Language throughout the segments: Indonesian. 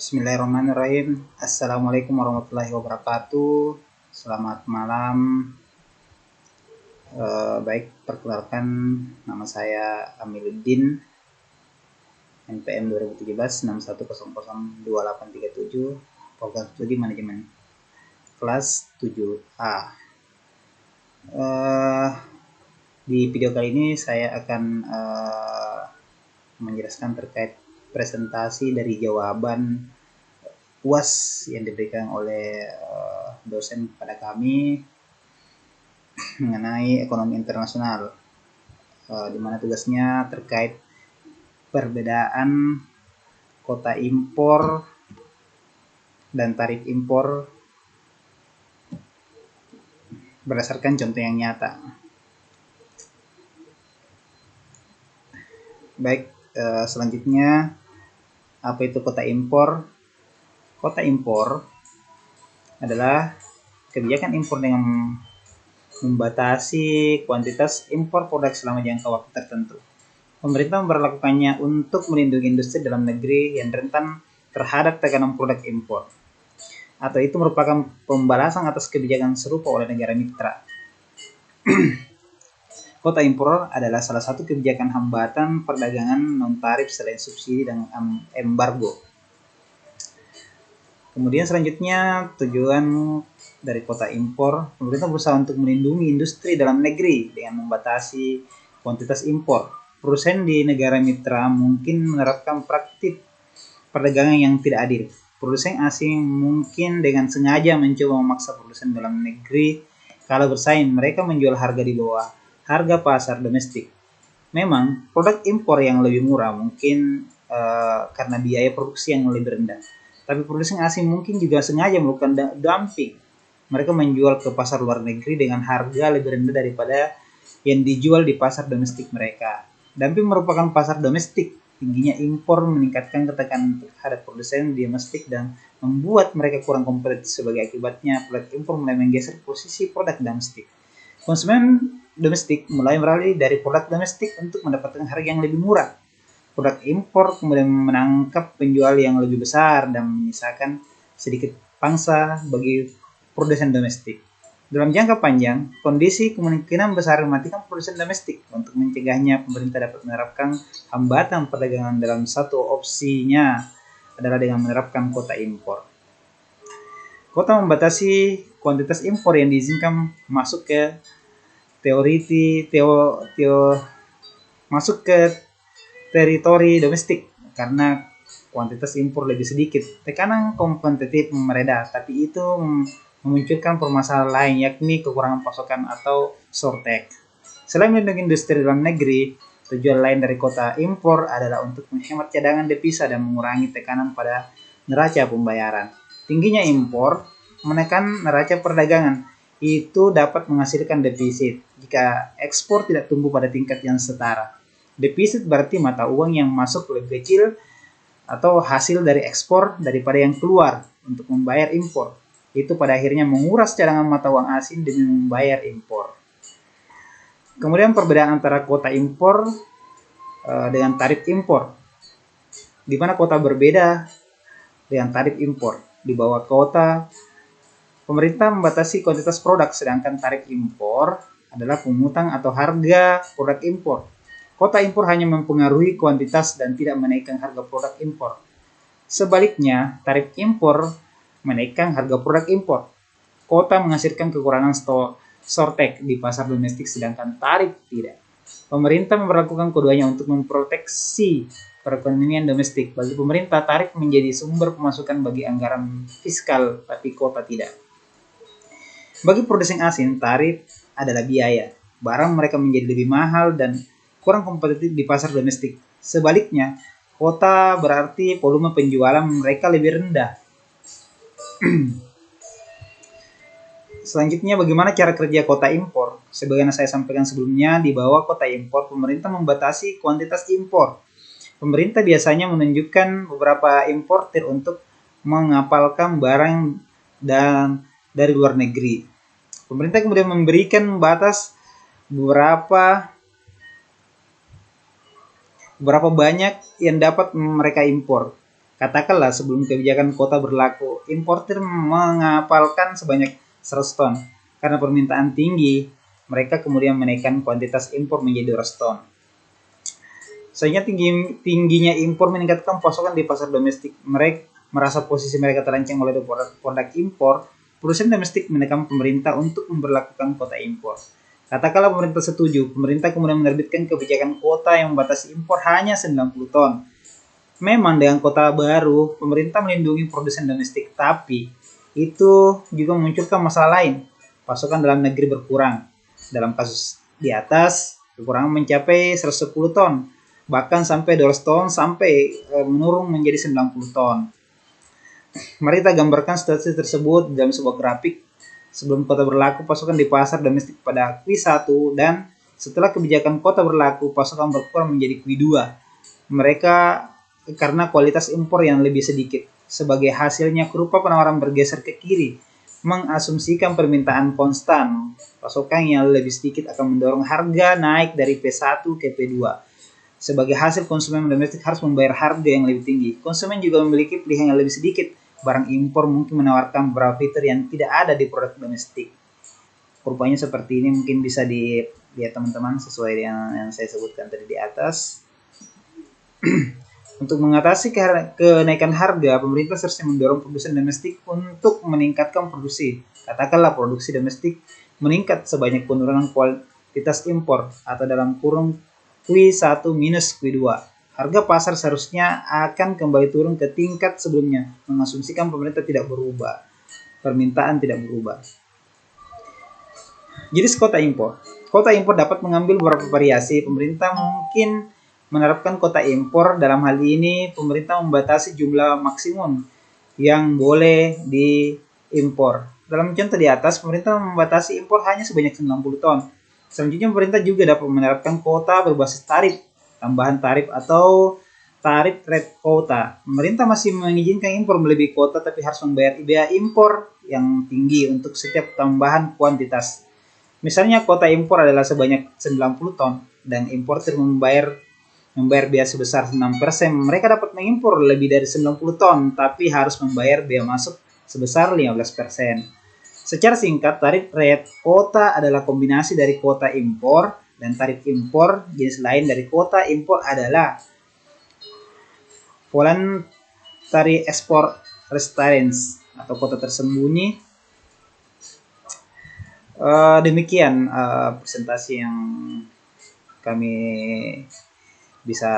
Bismillahirrahmanirrahim. Assalamualaikum warahmatullahi wabarakatuh. Selamat malam. Baik, perkenalkan nama saya Amiluddin, NPM 2017 61002837, program studi manajemen kelas 7A. Di video kali ini saya akan menjelaskan terkait presentasi dari jawaban UAS yang diberikan oleh dosen kepada kami mengenai ekonomi internasional, di mana tugasnya terkait perbedaan kota impor dan tarif impor berdasarkan contoh yang nyata. Baik, selanjutnya apa itu kota impor? Kota impor adalah kebijakan impor dengan membatasi kuantitas impor produk selama jangka waktu tertentu. Pemerintah memperlakukannya untuk melindungi industri dalam negeri yang rentan terhadap tekanan produk impor, atau itu merupakan pembalasan atas kebijakan serupa oleh negara mitra. Kota impor adalah salah satu kebijakan hambatan perdagangan non-tarif selain subsidi dan embargo. Kemudian selanjutnya tujuan dari kota impor, pemerintah berusaha untuk melindungi industri dalam negeri dengan membatasi kuantitas impor. Perusahaan di negara mitra mungkin menerapkan praktik perdagangan yang tidak adil. Produsen asing mungkin dengan sengaja mencoba memaksa produsen dalam negeri kalau bersaing mereka menjual harga di bawah harga pasar domestik. Memang produk impor yang lebih murah mungkin karena biaya produksi yang lebih rendah. Tapi produsen asing mungkin juga sengaja melakukan dumping. Mereka menjual ke pasar luar negeri dengan harga lebih rendah daripada yang dijual di pasar domestik mereka. Dumping merupakan pasar domestik. Tingginya impor meningkatkan ketekanan terhadap produsen domestik dan membuat mereka kurang kompetitif. Sebagai akibatnya, produk impor mulai menggeser posisi produk domestik. Konsumen domestik mulai beralih dari produk domestik untuk mendapatkan harga yang lebih murah. Produk impor kemudian menangkap penjual yang lebih besar dan menyisakan sedikit pangsa bagi produsen domestik. Dalam jangka panjang, kondisi kemungkinan besar mematikan produsen domestik. Untuk mencegahnya, pemerintah dapat menerapkan hambatan perdagangan. Dalam satu opsinya adalah dengan menerapkan kota impor. Kota membatasi kuantitas impor yang diizinkan masuk ke teritori domestik karena kuantitas impor lebih sedikit. Tekanan kompetitif mereda, tapi itu memunculkan permasalahan lain, yakni kekurangan pasokan atau shortage. Selain melindungi industri dalam negeri, tujuan lain dari kota impor adalah untuk menghemat cadangan devisa dan mengurangi tekanan pada neraca pembayaran. Tingginya impor menekan neraca perdagangan. Itu dapat menghasilkan defisit jika ekspor tidak tumbuh pada tingkat yang setara. Defisit berarti mata uang yang masuk lebih kecil atau hasil dari ekspor daripada yang keluar untuk membayar impor. Itu pada akhirnya menguras cadangan mata uang asing demi membayar impor. Kemudian perbedaan antara kota impor dengan tarif impor. Di mana kota berbeda dengan tarif impor. Di bawah kota, pemerintah membatasi kuantitas produk, sedangkan tarif impor adalah pungutan atau harga produk impor. Kota impor hanya mempengaruhi kuantitas dan tidak menaikkan harga produk impor. Sebaliknya, tarif impor menaikkan harga produk impor. Kota menghasilkan kekurangan shortage di pasar domestik, sedangkan tarif tidak. Pemerintah memperlakukan keduanya untuk memproteksi perekonomian domestik. Bagi pemerintah, tarif menjadi sumber pemasukan bagi anggaran fiskal, tapi kota tidak. Bagi produsen asing, tarif adalah biaya. Barang mereka menjadi lebih mahal dan kurang kompetitif di pasar domestik. Sebaliknya, kota berarti volume penjualan mereka lebih rendah. Selanjutnya, bagaimana cara kerja kota impor? Sebagaimana saya sampaikan sebelumnya, di bawah kota impor, pemerintah membatasi kuantitas impor. Pemerintah biasanya menunjukkan beberapa importir untuk mengapalkan barang dan dari luar negeri. Pemerintah kemudian memberikan batas berapa banyak yang dapat mereka impor. Katakanlah sebelum kebijakan kuota berlaku, importir mengapalkan sebanyak 100 ton. Karena permintaan tinggi, mereka kemudian menaikkan kuantitas impor menjadi 200 ton. Sehingga tingginya impor meningkatkan pasokan di pasar domestik. Mereka merasa posisi mereka terancam oleh produk impor. Produsen domestik menekan pemerintah untuk memberlakukan kuota impor. Katakanlah pemerintah setuju, pemerintah kemudian menerbitkan kebijakan kuota yang membatasi impor hanya 90 ton. Memang dengan kuota baru, pemerintah melindungi produsen domestik, tapi itu juga memunculkan masalah lain. Pasokan dalam negeri berkurang. Dalam kasus di atas, kekurangan mencapai 110 ton, bahkan sampai 200 ton, sampai menurun menjadi 90 ton. Mari kita gambarkan situasi tersebut dalam sebuah grafik. Sebelum kuota berlaku, pasokan di pasar domestik pada Q1 dan setelah kebijakan kuota berlaku, pasokan berkurang menjadi Q2. Mereka karena kualitas impor yang lebih sedikit. Sebagai hasilnya, kurva penawaran bergeser ke kiri, mengasumsikan permintaan konstan. Pasokan yang lebih sedikit akan mendorong harga naik dari P1 ke P2. Sebagai hasil, konsumen domestik harus membayar harga yang lebih tinggi. Konsumen juga memiliki pilihan yang lebih sedikit. Barang impor mungkin menawarkan beberapa fitur yang tidak ada di produk domestik. Kurvanya seperti ini, mungkin bisa dilihat teman-teman sesuai dengan yang saya sebutkan tadi di atas. Untuk mengatasi kenaikan harga, pemerintah seharusnya mendorong produsen domestik untuk meningkatkan produksi. Katakanlah produksi domestik meningkat sebanyak penurunan kualitas impor, atau dalam kurung Q1 minus Q2. Harga pasar seharusnya akan kembali turun ke tingkat sebelumnya, mengasumsikan pemerintah tidak berubah, permintaan tidak berubah. Jadi kuota impor. Kuota impor dapat mengambil beberapa variasi. Pemerintah mungkin menerapkan kuota impor. Dalam hal ini, pemerintah membatasi jumlah maksimum yang boleh diimpor. Dalam contoh di atas, pemerintah membatasi impor hanya sebanyak 90 ton. Selanjutnya, pemerintah juga dapat menerapkan kuota berbasis tarif, tambahan tarif atau tarif rate quota. Pemerintah masih mengizinkan impor melebihi kuota, tapi harus membayar biaya impor yang tinggi untuk setiap tambahan kuantitas. Misalnya kuota impor adalah sebanyak 90 ton dan importir membayar biaya sebesar 6%. Mereka dapat mengimpor lebih dari 90 ton, tapi harus membayar biaya masuk sebesar 15%. Secara singkat, tarif rate quota adalah kombinasi dari kuota impor dan tarif impor. Jenis lain dari kuota impor adalah voluntary export restraints atau kuota tersembunyi. Demikian presentasi yang kami bisa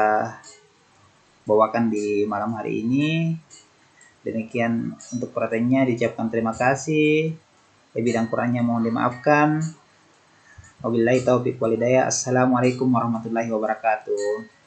bawakan di malam hari ini. Demikian untuk perhatiannya, diucapkan terima kasih. Lebih dan kurangnya mohon dimaafkan. Wabillahi taufiq walhidayah. Assalamualaikum warahmatullahi wabarakatuh.